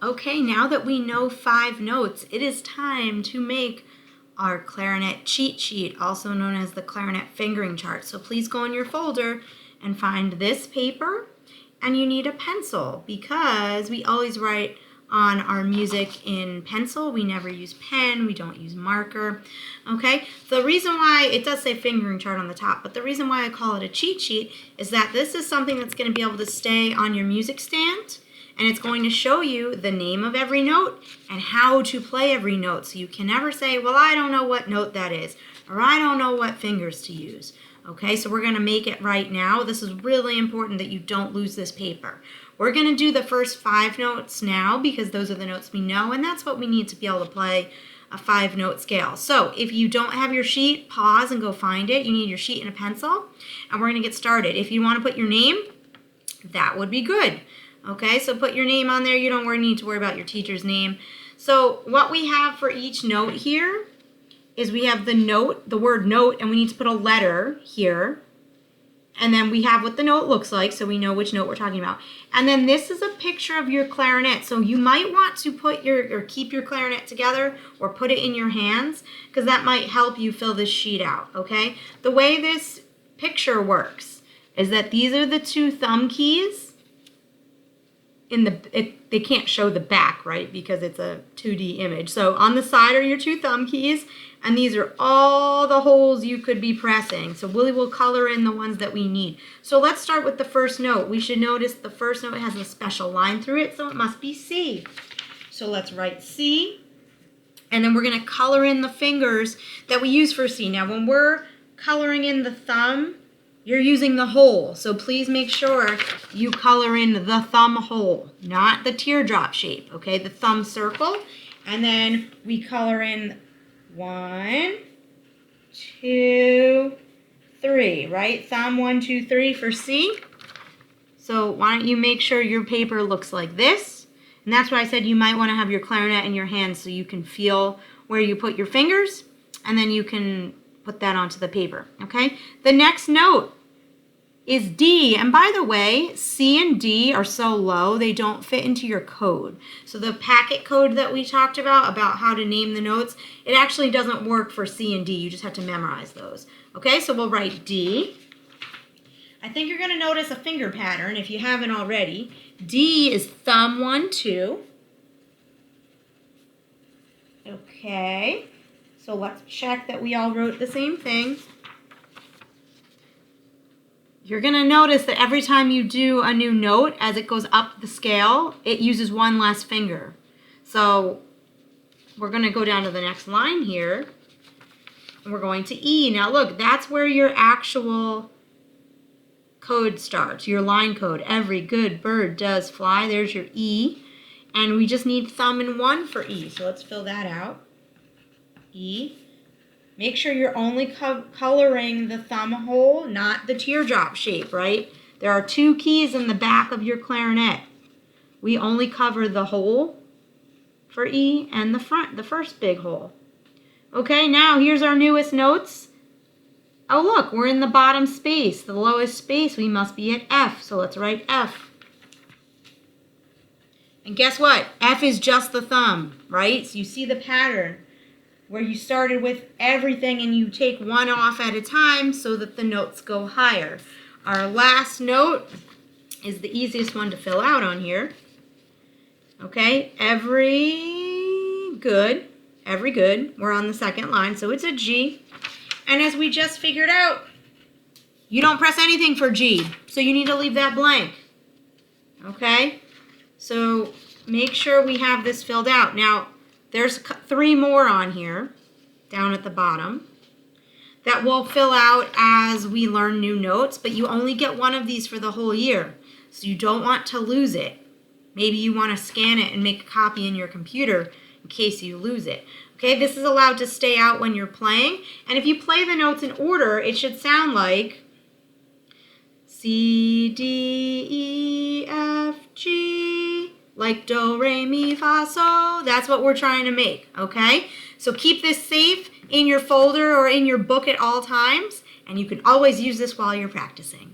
Okay, now that we know 5 notes, it is time to make our clarinet cheat sheet, also known as the clarinet fingering chart. So please go in your folder and find this paper, and you need a pencil because we always write on our music in pencil. We never use pen, we don't use marker. Okay, the reason why it does say fingering chart on the top, but the reason why I call it a cheat sheet is that this is something that's going to be able to stay on your music stand, and it's going to show you the name of every note and how to play every note. So you can never say, well, I don't know what note that is, or I don't know what fingers to use. Okay, so we're going to make it right now. This is really important that you don't lose this paper. We're going to do the first 5 notes now because those are the notes we know, and that's what we need to be able to play a 5-note scale. So if you don't have your sheet, pause and go find it. You need your sheet and a pencil, and we're going to get started. If you want to put your name, that would be good. Okay, so put your name on there. You don't need to worry about your teacher's name. So what we have for each note here is we have the note, the word note, and we need to put a letter here. And then we have what the note looks like, so we know which note we're talking about. And then this is a picture of your clarinet. So you might want to put or keep your clarinet together or put it in your hands, because that might help you fill this sheet out, okay? The way this picture works is that these are the 2 thumb keys. They can't show the back, right, because it's a 2D image. So on the side are your 2 thumb keys, and these are all the holes you could be pressing. So Willie will color in the ones that we need. So let's start with the first note. We should notice the first note has a special line through it, so it must be C. So let's write C, and then we're going to color in the fingers that we use for C. Now when we're coloring in the thumb, you're using the hole, so please make sure you color in the thumb hole, not the teardrop shape, okay? The thumb circle, and then we color in 1, 2, 3, right? Thumb 1, 2, 3 for C. So why don't you make sure your paper looks like this? And that's why I said you might want to have your clarinet in your hands so you can feel where you put your fingers, and then you can put that onto the paper, okay? The next note is D, and by the way, C and D are so low, they don't fit into your code. So the packet code that we talked about how to name the notes, it actually doesn't work for C and D. You just have to memorize those. Okay, so we'll write D. I think you're going to notice a finger pattern if you haven't already. D is thumb 1, 2. Okay. So let's check that we all wrote the same thing. You're going to notice that every time you do a new note, as it goes up the scale, it uses 1 less finger. So we're going to go down to the next line here, and we're going to E. Now look, that's where your actual code starts, your line code. Every good bird does fly. There's your E. And we just need thumb and 1 for E. So let's fill that out. E. Make sure you're only coloring the thumb hole, not the teardrop shape, right? There are 2 keys in the back of your clarinet. We only cover the hole for E and the front, the first big hole. Okay, now here's our newest notes. Oh look, we're in the bottom space, the lowest space. We must be at F, so let's write F. And guess what? F is just the thumb, right? So you see the pattern where you started with everything and you take 1 off at a time so that the notes go higher. Our last note is the easiest one to fill out on here. Okay, every good. We're on the second line, so it's a G. And as we just figured out, you don't press anything for G, so you need to leave that blank. Okay, so make sure we have this filled out. Now, there's 3 more on here, down at the bottom, that we'll fill out as we learn new notes, but you only get 1 of these for the whole year, so you don't want to lose it. Maybe you want to scan it and make a copy in your computer in case you lose it. Okay, this is allowed to stay out when you're playing, and if you play the notes in order, it should sound like C, D, E, F, G, like do, re, mi, fa, so. That's what we're trying to make, okay? So keep this safe in your folder or in your book at all times, and you can always use this while you're practicing.